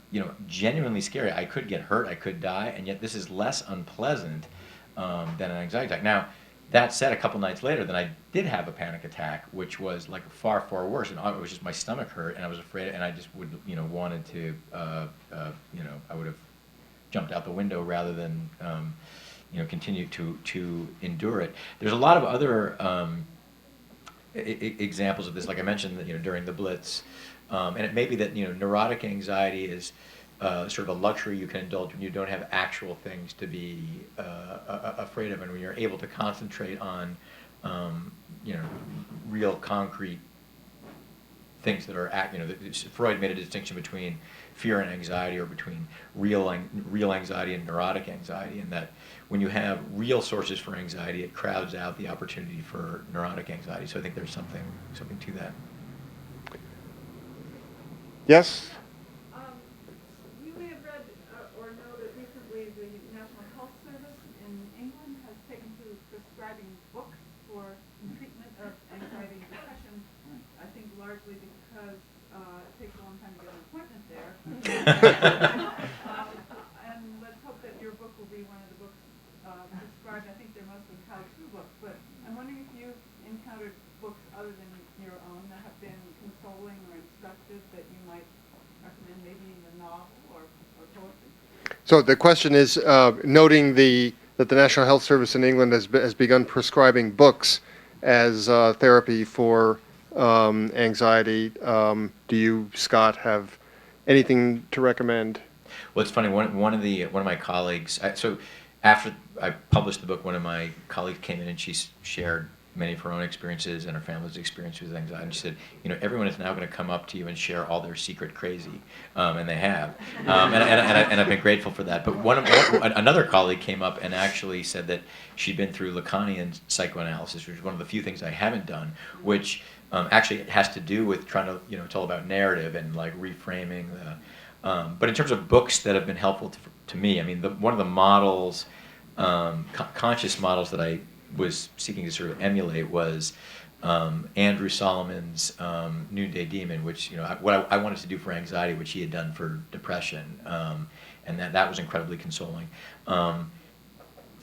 genuinely scary. I could get hurt, I could die, and yet this is less unpleasant than an anxiety attack. Now, that said, a couple nights later, then I did have a panic attack, which was like far, far worse. And it was just my stomach hurt, and I was afraid, and I just would, wanted to, I would have jumped out the window rather than, continue to endure it. There's a lot of other examples of this, like I mentioned, during the Blitz. And it may be that neurotic anxiety is sort of a luxury you can indulge when you don't have actual things to be afraid of, and when you're able to concentrate on real concrete things that are Freud made a distinction between fear and anxiety, or between real anxiety and neurotic anxiety, and that when you have real sources for anxiety, it crowds out the opportunity for neurotic anxiety. So I think there's something to that. Yes? You may have read or know that recently the National Health Service in England has taken to prescribing books for treatment of anxiety and depression, I think largely because it takes a long time to get an appointment there. And let's hope that your book will be one of the books prescribed. I think they're mostly how-to books, but I'm wondering if you've encountered books other than your own that have been consoling or instructive that you might recommend, maybe in the novel or poetry. So the question is, noting that the National Health Service in England has begun prescribing books as therapy for anxiety. Do you, Scott, have anything to recommend? Well, it's funny. One of my colleagues. So after I published the book, one of my colleagues came in and she shared many of her own experiences and her family's experience with anxiety. And she said, everyone is now going to come up to you and share all their secret crazy, and they have, and I've been grateful for that. But another colleague came up and actually said that she'd been through Lacanian psychoanalysis, which is one of the few things I haven't done, which actually has to do with trying to, it's all about narrative and like reframing the. But in terms of books that have been helpful to me, I mean, one of the models, conscious models that I was seeking to sort of emulate was Andrew Solomon's Noonday Demon, which what I wanted to do for anxiety, which he had done for depression, and that was incredibly consoling.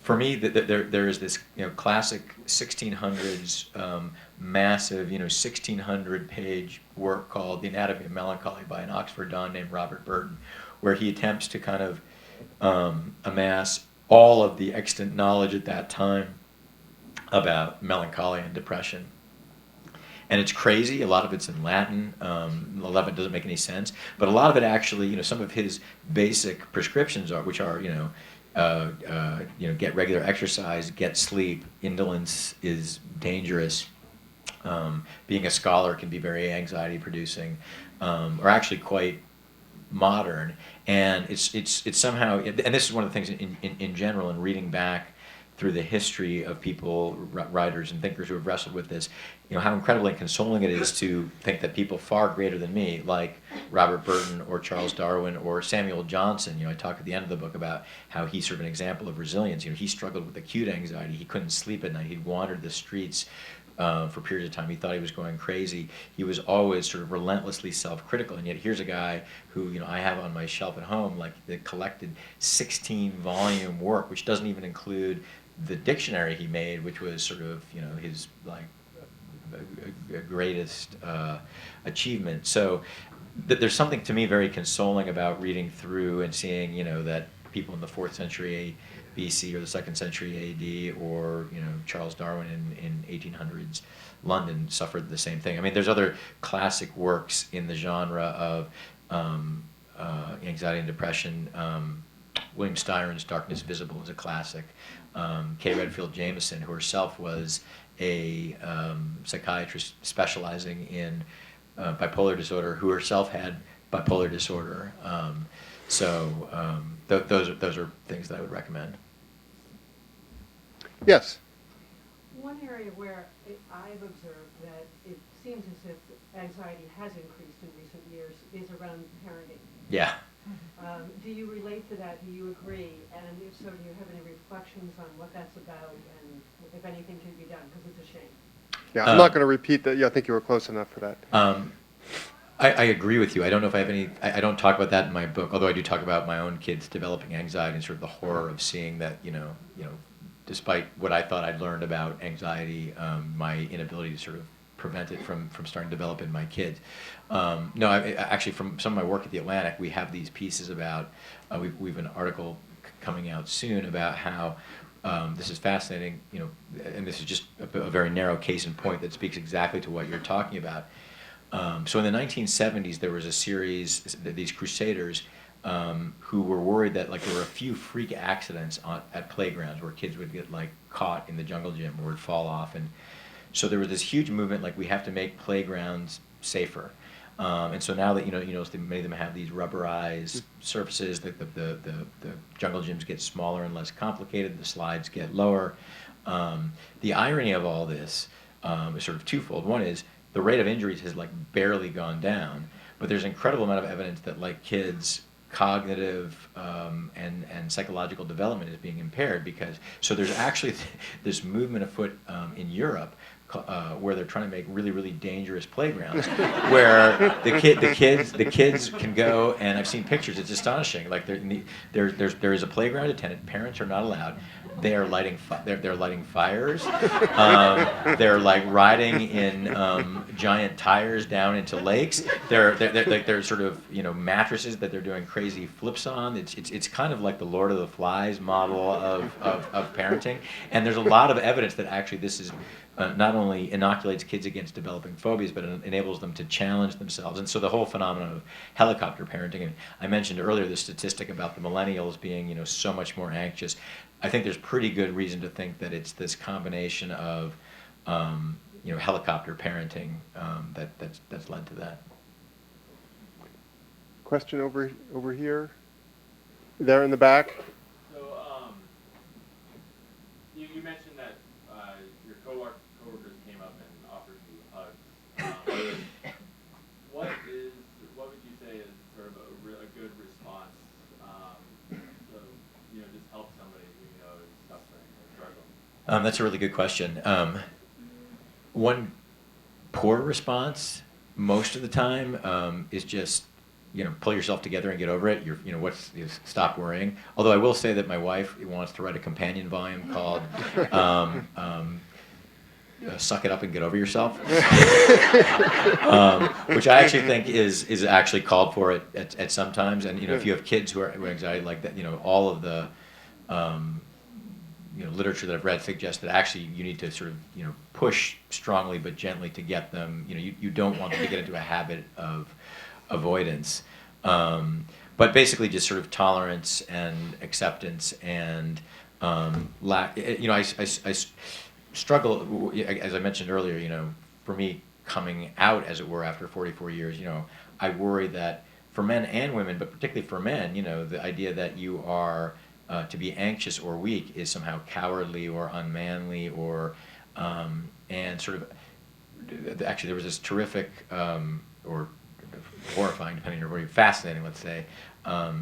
For me, there is this classic 1600s massive 1600-page work called The Anatomy of Melancholy by an Oxford Don named Robert Burton, where he attempts to kind of amass all of the extant knowledge at that time about melancholy and depression. And it's crazy. A lot of it's in Latin. A lot of it doesn't make any sense. But a lot of it actually, some of his basic prescriptions which are, get regular exercise, get sleep. Indolence is dangerous. Being a scholar can be very anxiety-producing, or actually quite modern. And it's somehow, and this is one of the things in general, in reading back through the history of people, writers and thinkers who have wrestled with this, how incredibly consoling it is to think that people far greater than me, like Robert Burton or Charles Darwin or Samuel Johnson, I talk at the end of the book about how he's sort of an example of resilience. He struggled with acute anxiety. He couldn't sleep at night. He'd wandered the streets for periods of time. He thought he was going crazy. He was always sort of relentlessly self-critical, and yet here's a guy who I have on my shelf at home, like the collected 16-volume work, which doesn't even include the dictionary he made, which was sort of his like greatest achievement. So there's something to me very consoling about reading through and seeing that people in the 4th century BC or the 2nd century AD, or Charles Darwin in 1800s London suffered the same thing. I mean, there's other classic works in the genre of anxiety and depression. William Styron's Darkness Visible is a classic. Kay Redfield Jamison, who herself was a psychiatrist specializing in bipolar disorder, who herself had bipolar disorder. Those are things that I would recommend. Yes. One area where I've observed that it seems as if anxiety has increased in recent years is around parenting. Yeah. Do you relate to that? Do you agree? And if so, do you have any reflections on what that's about and if anything can be done? Because it's a shame. Yeah, I'm not going to repeat that. Yeah, I think you were close enough for that. I agree with you. I don't know if I have any. I don't talk about that in my book, although I do talk about my own kids developing anxiety and sort of the horror of seeing that. Despite what I thought I'd learned about anxiety, my inability to sort of prevent it from starting to develop in my kids. No, actually, from some of my work at the Atlantic, we have these pieces about. We've an article coming out soon about how. This is fascinating, and this is just a very narrow case in point that speaks exactly to what you're talking about. So in the 1970s, there was a series, these crusaders, who were worried that there were a few freak accidents at playgrounds where kids would get caught in the jungle gym or would fall off, and so there was this huge movement we have to make playgrounds safer. And so now that many of them have these rubberized surfaces, the jungle gyms get smaller and less complicated, the slides get lower. The irony of all this is sort of twofold. One is the rate of injuries has barely gone down, but there's an incredible amount of evidence that kids' cognitive and psychological development is being impaired so there's actually this movement afoot in Europe where they're trying to make really, really dangerous playgrounds, where the kids can go, and I've seen pictures. It's astonishing. There is a playground attendant. Parents are not allowed. They are lighting they're lighting fires. They're riding in giant tires down into lakes. They're sort of mattresses that they're doing crazy flips on. It's kind of like the Lord of the Flies model of parenting, and there's a lot of evidence that actually this is. Not only inoculates kids against developing phobias, but it enables them to challenge themselves. And so the whole phenomenon of helicopter parenting, and I mentioned earlier the statistic about the millennials being, so much more anxious. I think there's pretty good reason to think that it's this combination of, helicopter parenting that's led to that. Question over here. There in the back. So, you mentioned that your coworkers came up and offered you hugs. What would you say is sort of a good response to just help somebody who is suffering or struggling? That's a really good question. One poor response most of the time is just pull yourself together and get over it. Stop worrying. Although I will say that my wife wants to write a companion volume called "Suck It Up and Get Over Yourself," which I actually think is actually called for at some times. And if you have kids who are anxiety like that, all of the literature that I've read suggests that actually you need to sort of push strongly but gently to get them. You don't want them to get into a habit of avoidance, but basically just sort of tolerance and acceptance and I struggle, as I mentioned earlier, for me coming out, as it were, after 44 years, I worry that for men and women, but particularly for men, the idea that you are to be anxious or weak is somehow cowardly or unmanly or and sort of actually there was this terrific or horrifying, depending on where you're, fascinating, let's say, a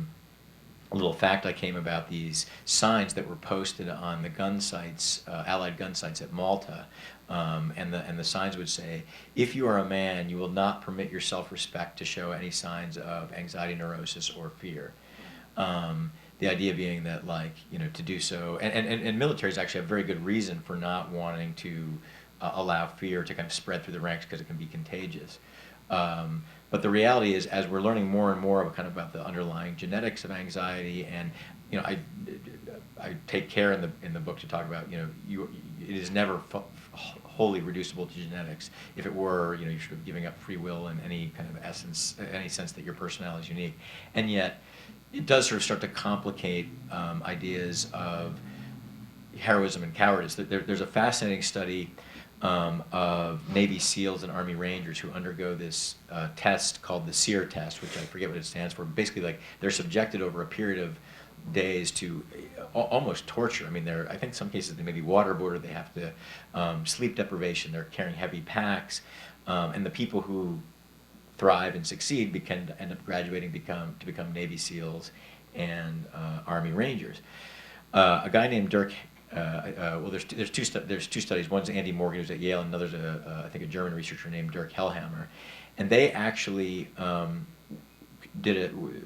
little fact I came about these signs that were posted on the gun sites, Allied gun sites at Malta, and the signs would say, if you are a man, you will not permit your self-respect to show any signs of anxiety, neurosis, or fear. The idea being that, to do so, and militaries actually have very good reason for not wanting to allow fear to kind of spread through the ranks because it can be contagious. But the reality is, as we're learning more and more about the underlying genetics of anxiety, and I take care in the book to talk about it is never wholly reducible to genetics. If it were, you're sort of giving up free will in any kind of essence, any sense that your personality is unique, and yet it does sort of start to complicate ideas of heroism and cowardice. There's a fascinating study of Navy SEALs and Army Rangers who undergo this test called the SEER test, which I forget what it stands for. Basically, they're subjected over a period days to almost torture. I mean, I think some cases they may be waterboarded. They have to sleep deprivation. They're carrying heavy packs, and the people who thrive and succeed end up graduating to become Navy SEALs and Army Rangers. A guy named Dirk. Well, there's two studies. One's Andy Morgan, who's at Yale, and another's I think a German researcher named Dirk Hellhammer, and they actually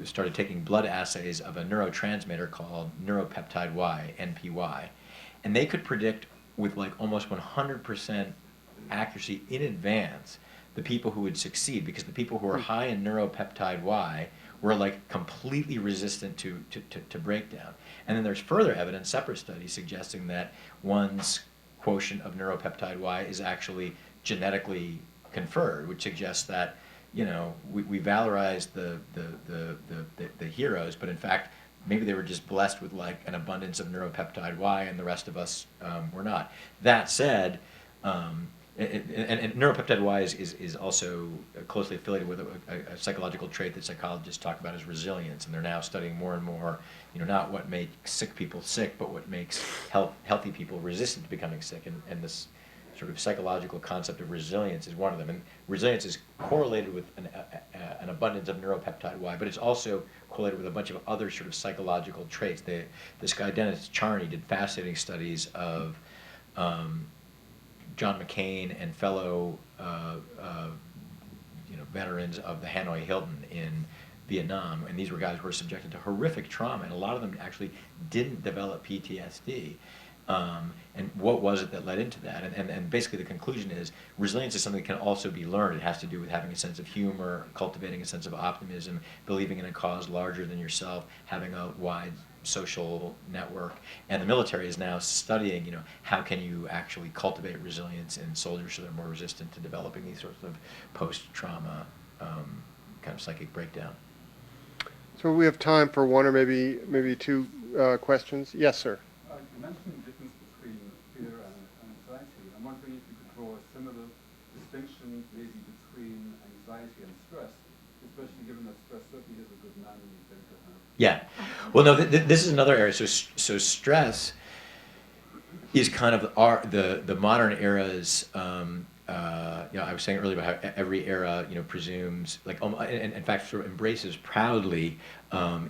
started taking blood assays of a neurotransmitter called neuropeptide Y, NPY, and they could predict with like almost 100% accuracy in advance the people who would succeed, because the people who are high in neuropeptide Y were like completely resistant to breakdown. And then there's further evidence, separate studies, suggesting that one's quotient of neuropeptide Y is actually genetically conferred, which suggests that, you know, we valorize the heroes, but in fact, maybe they were just blessed with like an abundance of neuropeptide Y, and the rest of us were not. That said, and neuropeptide Y is also closely affiliated with a psychological trait that psychologists talk about as resilience, and they're now studying more and more, you know, not what makes sick people sick, but what makes healthy people resistant to becoming sick, and this sort of psychological concept of resilience is one of them. And resilience is correlated with an abundance of neuropeptide Y, but it's also correlated with a bunch of other sort of psychological traits. This guy, Dennis Charney, did fascinating studies of John McCain and fellow veterans of the Hanoi Hilton in Vietnam, and these were guys who were subjected to horrific trauma, and a lot of them actually didn't develop PTSD. And what was it that led into that? And basically the conclusion is resilience is something that can also be learned. It has to do with having a sense of humor, cultivating a sense of optimism, believing in a cause larger than yourself, having a wide social network. And the military is now studying, you know, how can you actually cultivate resilience in soldiers so they're more resistant to developing these sorts of post-trauma kind of psychic breakdown. So we have time for one or maybe two questions. Yes, sir. You mentioned the difference between fear and anxiety. I'm wondering if you could draw a similar distinction maybe between anxiety and stress, especially given that stress certainly is a good memory thing to have. Yeah. Well, no, this is another area. So stress is kind of the modern era's. You know, I was saying earlier about how every era, you know, presumes, like, and in fact, sort of embraces proudly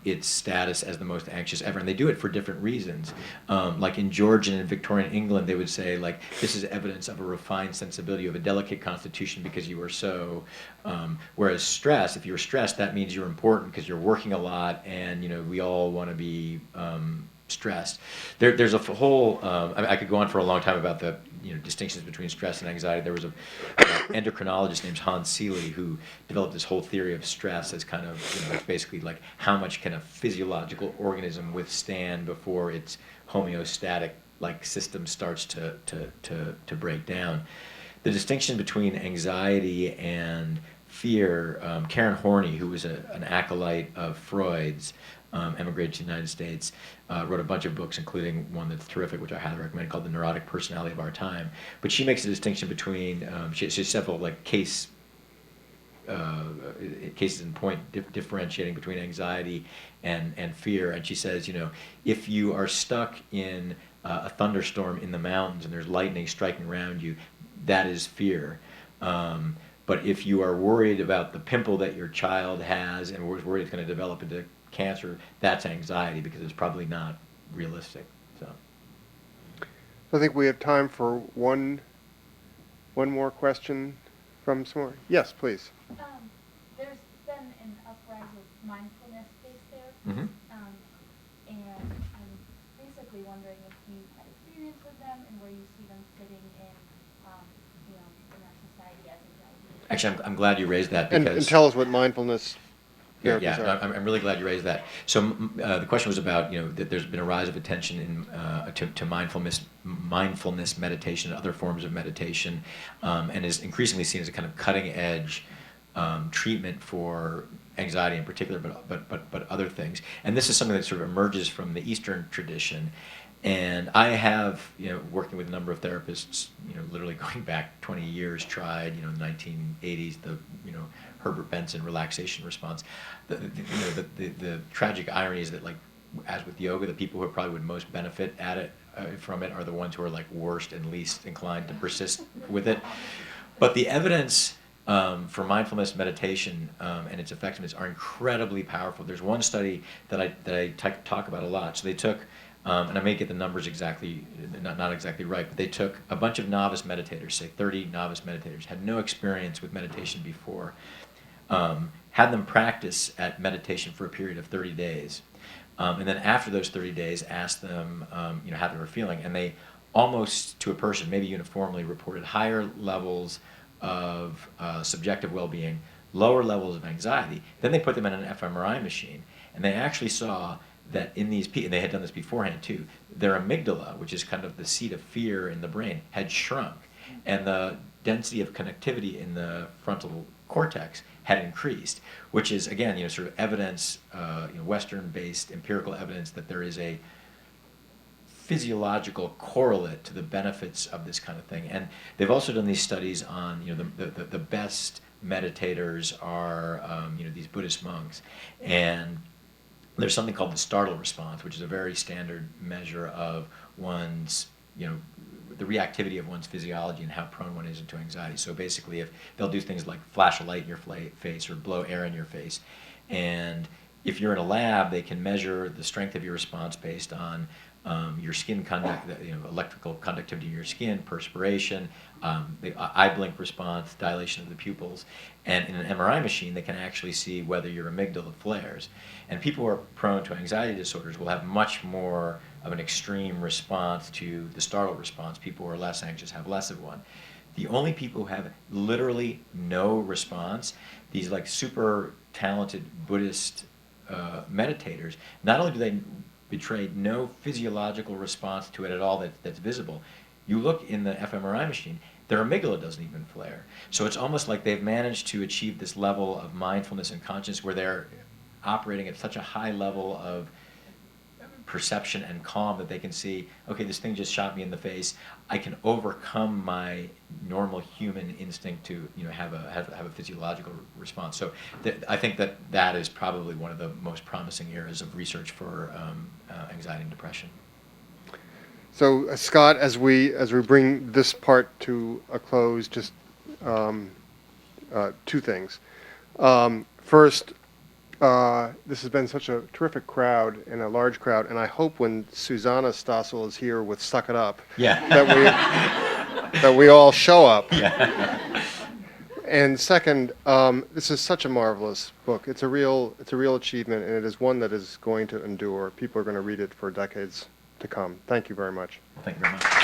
its status as the most anxious ever, and they do it for different reasons. Like in Georgian and Victorian England, they would say, like, this is evidence of a refined sensibility, of a delicate constitution because you are so. Whereas stress, if you're stressed, that means you're important because you're working a lot, and, you know, we all want to be stressed. There's a whole. I could go on for a long time about the, you know, distinctions between stress and anxiety. There was a endocrinologist named Hans Seeley who developed this whole theory of stress as kind of, you know, it's basically like how much can a physiological organism withstand before its homeostatic like system starts to break down. The distinction between anxiety and fear. Karen Horney, who was an acolyte of Freud's, emigrated to the United States, wrote a bunch of books, including one that's terrific, which I highly recommend, called The Neurotic Personality of Our Time. But she makes a distinction between, she has several like cases in point differentiating between anxiety and fear. And she says, you know, if you are stuck in a thunderstorm in the mountains and there's lightning striking around you, that is fear. But if you are worried about the pimple that your child has and worried it's going to develop into cancer, that's anxiety because it's probably not realistic. So I think we have time for one more question from someone. Yes, please. There's been an uprise of mindfulness-based therapies, Mhm. And I'm basically wondering if you had experience with them and where you see them fitting in, you know, in our society as a idea. actually, I'm glad you raised that because. And tell us what mindfulness therapies Yeah, are. I'm really glad you raised that. So the question was about, you know, that there's been a rise of attention to mindfulness meditation and other forms of meditation, and is increasingly seen as a kind of cutting edge treatment for anxiety in particular, but other things. And this is something that sort of emerges from the Eastern tradition. And I have, you know, working with a number of therapists, you know, literally going back 20 years, tried, you know, in the 1980s, you know, Herbert Benson relaxation response. The tragic irony is that, like, as with yoga, the people who probably would most benefit at it from it are the ones who are like worst and least inclined to persist with it. But the evidence for mindfulness meditation and its effectiveness are incredibly powerful. There's one study that I talk about a lot. So they took, and I may get the numbers exactly, not exactly right, but they took a bunch of novice meditators, say 30 novice meditators, had no experience with meditation before, had them practice at meditation for a period of 30 days. And then after those 30 days, asked them how they were feeling. And they almost to a person, maybe uniformly, reported higher levels of subjective well-being, lower levels of anxiety. Then they put them in an fMRI machine, and they actually saw that in these people, and they had done this beforehand too, their amygdala, which is kind of the seat of fear in the brain, had shrunk, and the density of connectivity in the frontal cortex had increased, which is, again, sort of evidence, Western-based empirical evidence that there is a physiological correlate to the benefits of this kind of thing. And they've also done these studies on, the best meditators are, these Buddhist monks. And there's something called the startle response, which is a very standard measure of one's, the reactivity of one's physiology and how prone one is to anxiety. So basically, if they'll do things like flash a light in your face or blow air in your face, and if you're in a lab, they can measure the strength of your response based on your skin electrical conductivity in your skin, perspiration, the eye blink response, dilation of the pupils. And in an MRI machine, they can actually see whether your amygdala flares. And people who are prone to anxiety disorders will have much more of an extreme response to the startle response. People who are less anxious have less of one. The only people who have literally no response, these like super talented Buddhist meditators, not only do they betray no physiological response to it at all that's visible, you look in the fMRI machine, their amygdala doesn't even flare. So it's almost like they've managed to achieve this level of mindfulness and consciousness where they're operating at such a high level of perception and calm that they can see, okay, this thing just shot me in the face. I can overcome my normal human instinct to have a physiological response. So I think that is probably one of the most promising areas of research for anxiety and depression. So Scott, as we bring this part to a close, just two things. First, this has been such a terrific crowd and a large crowd, and I hope when Susanna Stossel is here with "Suck It Up," that we all show up. Yeah. And second, this is such a marvelous book. It's a real achievement, and it is one that is going to endure. People are going to read it for decades to come. Thank you very much. Thank you very much.